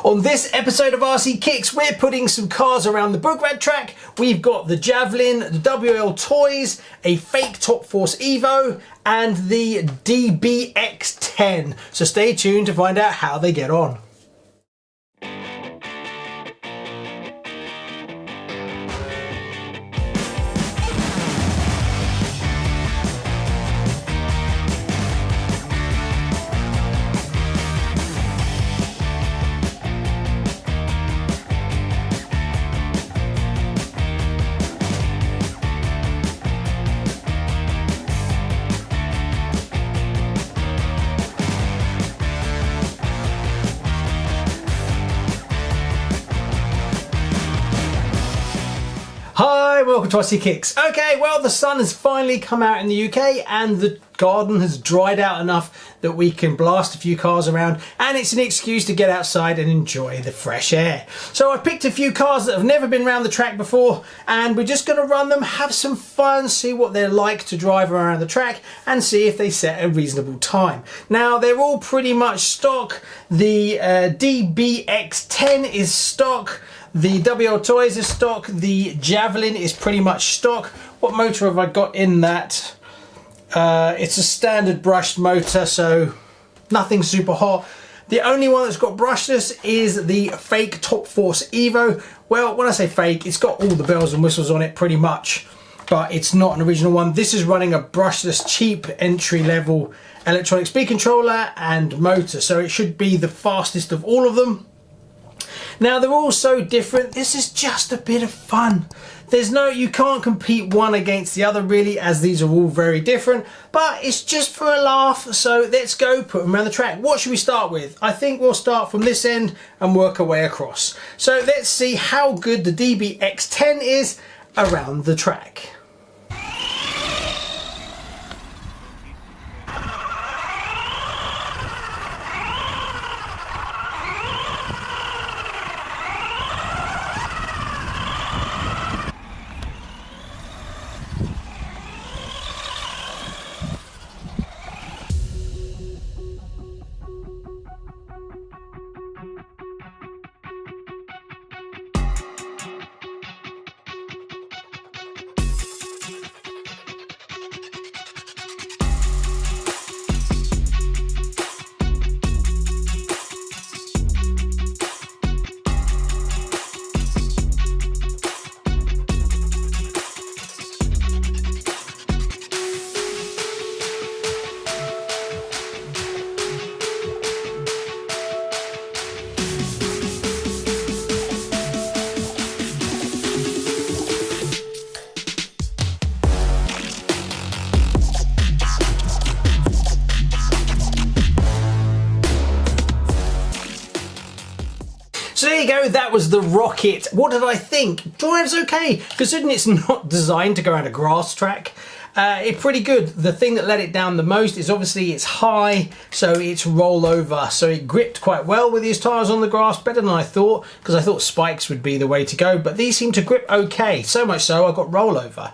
On this episode of RC Kicks, we're putting some cars around the BGRAT track. We've got the Javelin, the WLToys, a fake Top Force Evo, and the DBX-10. So stay tuned to find out how they get on. Hi, welcome to RC Kicks. Okay, well, the sun has finally come out in the UK and the garden has dried out enough that we can blast a few cars around, and it's an excuse to get outside and enjoy the fresh air. So I picked a few cars that have never been around the track before, and we're just going to run them, have some fun, see what they're like to drive around the track, and see if they set a reasonable time. Now, they're all pretty much stock. The DBX-10 is stock. The WLToys is stock, the Javelin is pretty much stock. What motor have I got in that? It's a standard brushed motor, so nothing super hot. The only one that's got brushless is the fake Top Force Evo. Well, when I say fake, it's got all the bells and whistles on it pretty much, but it's not an original one. This is running a brushless, cheap, entry-level electronic speed controller and motor, so it should be the fastest of all of them. Now, they're all so different. This is just a bit of fun. You can't compete one against the other really, as these are all very different, but it's just for a laugh. So let's go put them around the track. What should we start with? I think we'll start from this end and work our way across. So let's see how good the DBX-10 is around the track. So there you go, that was the Rocket. What did I think? Drives okay, considering it's not designed to go around a grass track. It's pretty good. The thing that let it down the most is obviously it's high, so it's rollover. So it gripped quite well with these tyres on the grass, better than I thought, because I thought spikes would be the way to go, but these seem to grip okay, so much so I got rollover.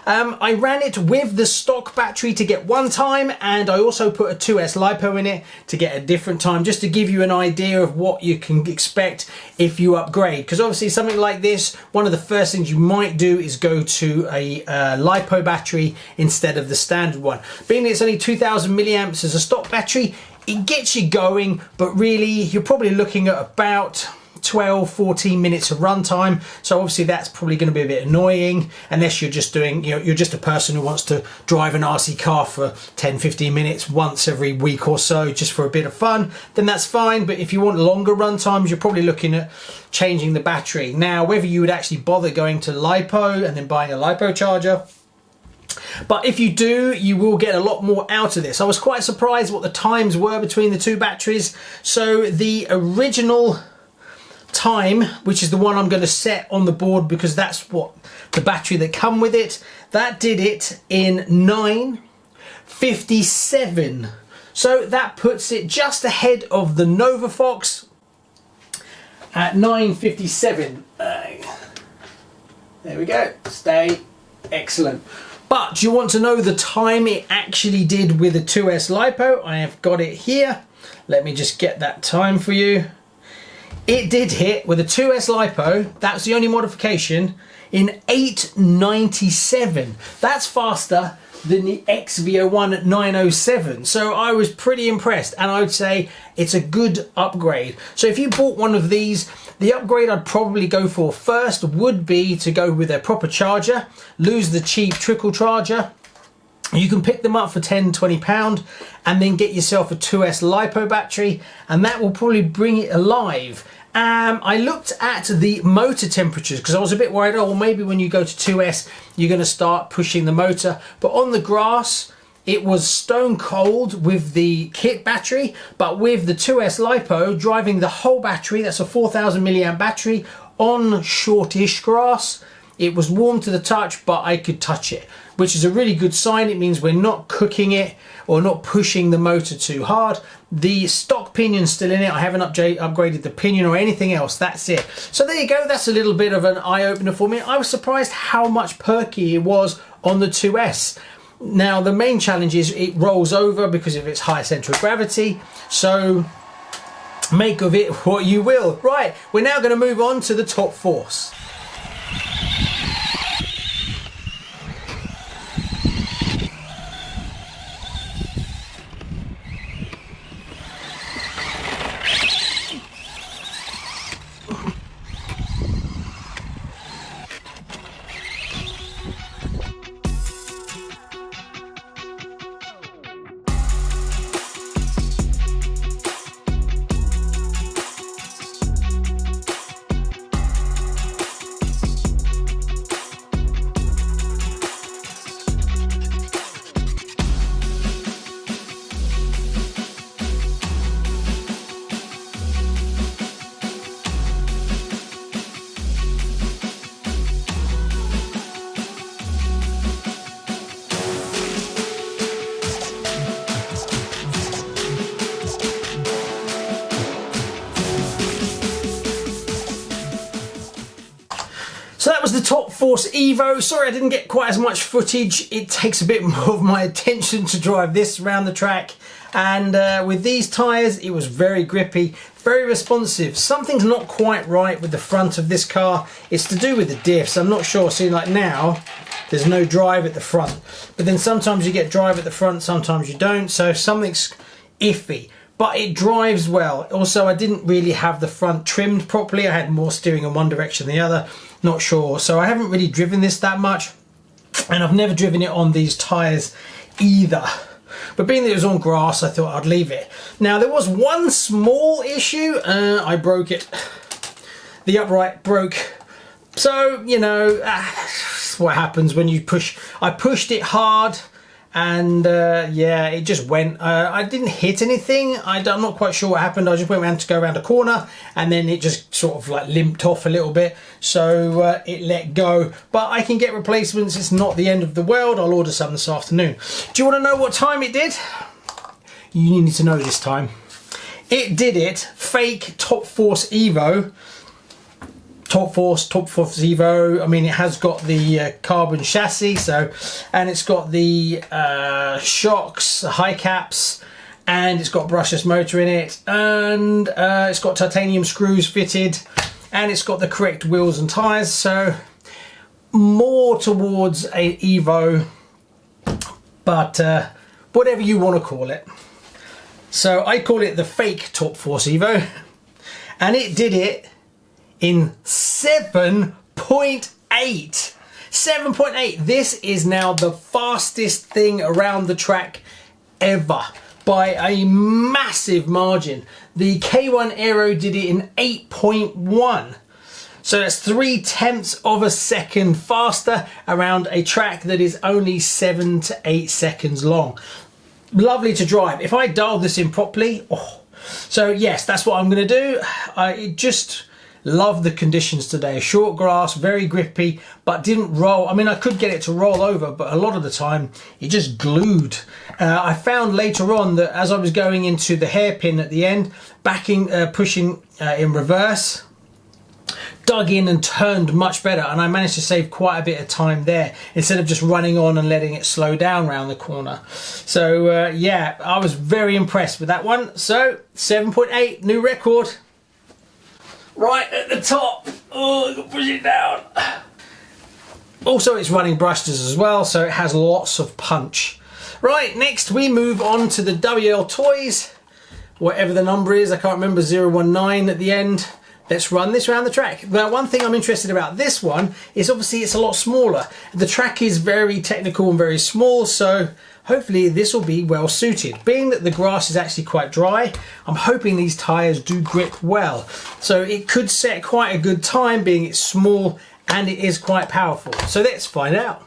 I ran it with the stock battery to get one time, and I also put a 2S LiPo in it to get a different time, just to give you an idea of what you can expect if you upgrade. Because obviously something like this, one of the first things you might do is go to a LiPo battery instead of the standard one. Being it's only 2000 milliamps as a stock battery, it gets you going, but really you're probably looking at about 12-14 minutes of runtime, so obviously that's probably going to be a bit annoying unless you're just doing, you're just a person who wants to drive an RC car for 10-15 minutes once every week or so just for a bit of fun, then that's fine. But if you want longer run times, you're probably looking at changing the battery. Now, whether you would actually bother going to LiPo and then buying a LiPo charger, but if you do, you will get a lot more out of this. I was quite surprised what the times were between the two batteries. So the original time, which is the one I'm going to set on the board because that's what the battery that come with it, that did it in 9:57. So that puts it just ahead of the Nova Fox at 9:57. There we go. Stay. Excellent. But you want to know the time it actually did with a 2S LiPo? I have got it here. Let me just get that time for you. It did hit with a 2S LiPo, that's the only modification, in 897. That's faster than the XV01 at 907. So I was pretty impressed, and I would say it's a good upgrade. So if you bought one of these, the upgrade I'd probably go for first would be to go with a proper charger, lose the cheap trickle charger. You can pick them up for £10–20 and then get yourself a 2S LiPo battery, and that will probably bring it alive. I looked at the motor temperatures because I was a bit worried, oh, well, maybe when you go to 2S, you're going to start pushing the motor. But on the grass, it was stone cold with the kit battery, but with the 2S LiPo driving the whole battery, that's a 4000 milliamp battery, on shortish grass, it was warm to the touch, but I could touch it, which is a really good sign. It means we're not cooking it or not pushing the motor too hard. The stock pinion's still in it. I haven't upgraded the pinion or anything else. That's it. So there you go. That's a little bit of an eye-opener for me. I was surprised how much perky it was on the 2S. Now, the main challenge is it rolls over because of its high centre of gravity. So make of it what you will. Right, we're now going to move on to the Top Force. So that was the Top Force Evo. Sorry I didn't get quite as much footage. It takes a bit more of my attention to drive this around the track. And with these tyres, it was very grippy, very responsive. Something's not quite right with the front of this car. It's to do with the diffs. I'm not sure. See, like now, there's no drive at the front. But then sometimes you get drive at the front, sometimes you don't. So something's iffy. But it drives well. Also, I didn't really have the front trimmed properly. I had more steering in one direction than the other. Not sure. So I haven't really driven this that much. And I've never driven it on these tyres either. But being that it was on grass, I thought I'd leave it. Now, there was one small issue. I broke it. The upright broke. So, you know, that's what happens when you push. I pushed it hard. And yeah, it just went. I didn't hit anything. I'm not quite sure what happened. I just went around to go around a corner and then it just sort of like limped off a little bit. So it let go. But I can get replacements. It's not the end of the world. I'll order some this afternoon. Do you want to know what time it did? You need to know this time. It did it. Fake Top Force Evo. Top Force Evo. I mean, it has got the carbon chassis, so, and it's got the shocks, high caps, and it's got brushless motor in it, and it's got titanium screws fitted, and it's got the correct wheels and tyres. So more towards a Evo, but whatever you want to call it. So I call it the fake Top Force Evo, and it did it in 7.8. 7.8. This is now the fastest thing around the track ever by a massive margin. The K1 Aero did it in 8.1. So that's 0.3 of a second faster around a track that is only 7 to 8 seconds long. Lovely to drive. If I dialed this in properly, oh. So yes, that's what I'm going to do. I just love the conditions today. Short grass, very grippy, but didn't roll. I mean, I could get it to roll over, but a lot of the time it just glued. I found later on that as I was going into the hairpin at the end, pushing in reverse, dug in and turned much better, and I managed to save quite a bit of time there instead of just running on and letting it slow down around the corner. So yeah, I was very impressed with that one. So 7.8, new record. right at the top. Oh, I can push it down. Also, it's running brushes as well, so it has lots of punch. Right, next we move on to the WLToys, whatever the number is, I can't remember, 019 at the end. Let's run this around the track. Now, one thing I'm interested about this one is obviously it's a lot smaller. The track is very technical and very small, so hopefully this will be well suited. Being that the grass is actually quite dry, I'm hoping these tyres do grip well. So it could set quite a good time, being it's small and it is quite powerful. So let's find out.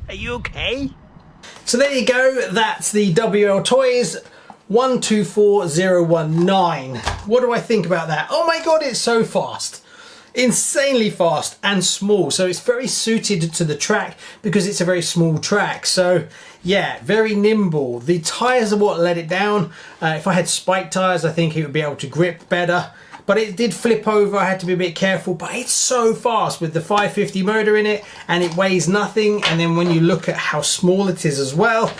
Are you okay? So there you go, that's the WLToys 124019. What do I think about that? Oh my god, it's so fast. Insanely fast and small, so it's very suited to the track because it's a very small track. So yeah, very nimble. The tyres are what let it down. If I had spike tyres, I think it would be able to grip better. But it did flip over, I had to be a bit careful, but it's so fast with the 550 motor in it, and it weighs nothing. And then when you look at how small it is as well,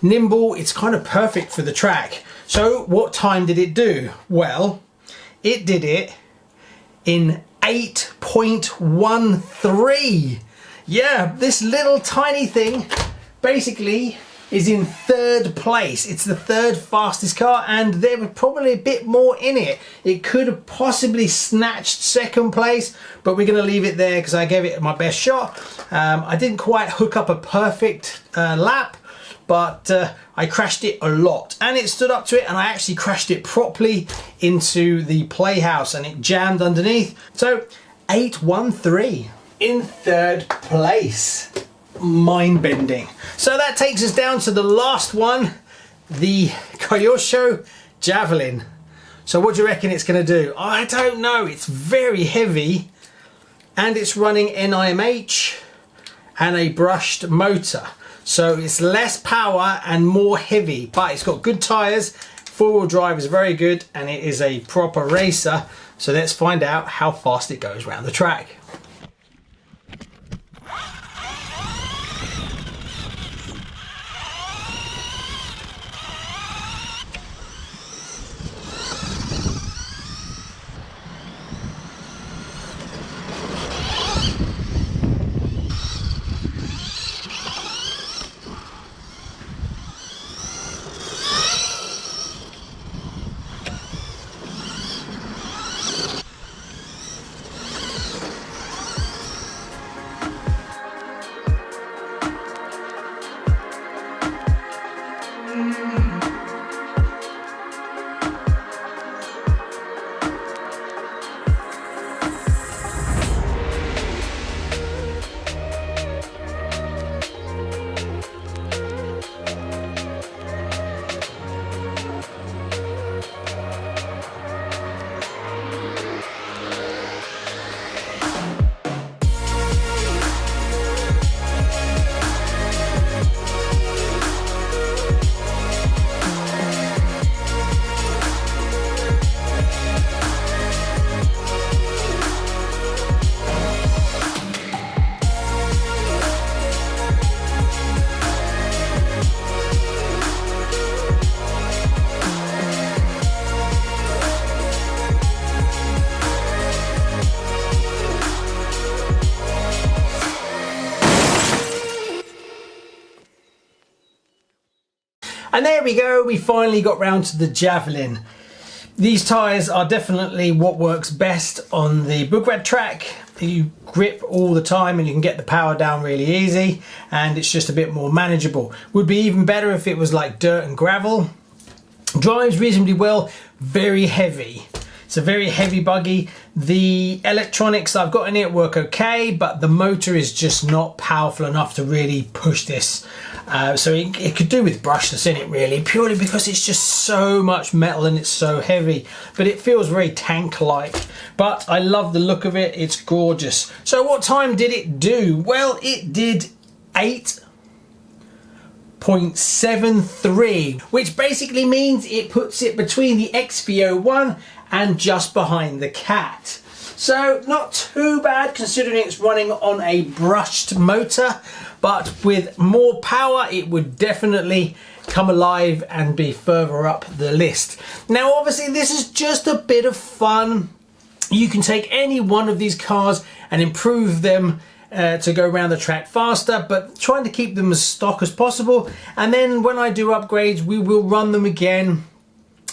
nimble, it's kind of perfect for the track. So what time did it do? Well, it did it in 8.13. Yeah, this little tiny thing basically is in third place. It's the third fastest car, and there was probably a bit more in it. It could have possibly snatched second place, but we're going to leave it there because I gave it my best shot. I didn't quite hook up a perfect lap, but I crashed it a lot, and it stood up to it, and I actually crashed it properly into the playhouse and it jammed underneath. So 813 in third place. Mind-bending. So that takes us down to the last one, the Kyosho Javelin. So what do you reckon it's going to do? I don't know. It's very heavy, and it's running NIMH and a brushed motor. So it's less power and more heavy, but it's got good tyres. Four-wheel drive is very good, and it is a proper racer. So let's find out how fast it goes around the track. And there we go, we finally got round to the Javelin. These tyres are definitely what works best on the BGRAT track. You grip all the time and you can get the power down really easy, and it's just a bit more manageable. Would be even better if it was like dirt and gravel. Drives reasonably well, very heavy. It's a very heavy buggy. The electronics I've got in it work okay, but the motor is just not powerful enough to really push this. So it could do with brushless in it really, purely because it's just so much metal and it's so heavy. But it feels very tank-like. But I love the look of it, it's gorgeous. So what time did it do? Well, it did 8.73, which basically means it puts it between the XVO1 and just behind the Cat. So not too bad considering it's running on a brushed motor, but with more power it would definitely come alive and be further up the list. Now obviously this is just a bit of fun. You can take any one of these cars and improve them to go around the track faster, but trying to keep them as stock as possible. And then when I do upgrades, we will run them again,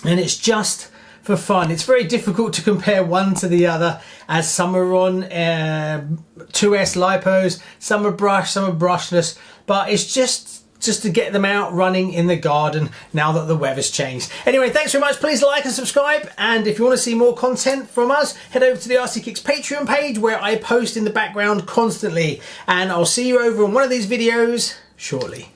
and it's just for fun. It's very difficult to compare one to the other, as some are on 2S lipos, some are brushed, some are brushless, but it's just to get them out running in the garden now that the weather's changed. Anyway, thanks very much. Please like and subscribe, and if you want to see more content from us, head over to the RC Kicks Patreon page where I post in the background constantly, and I'll see you over on one of these videos shortly.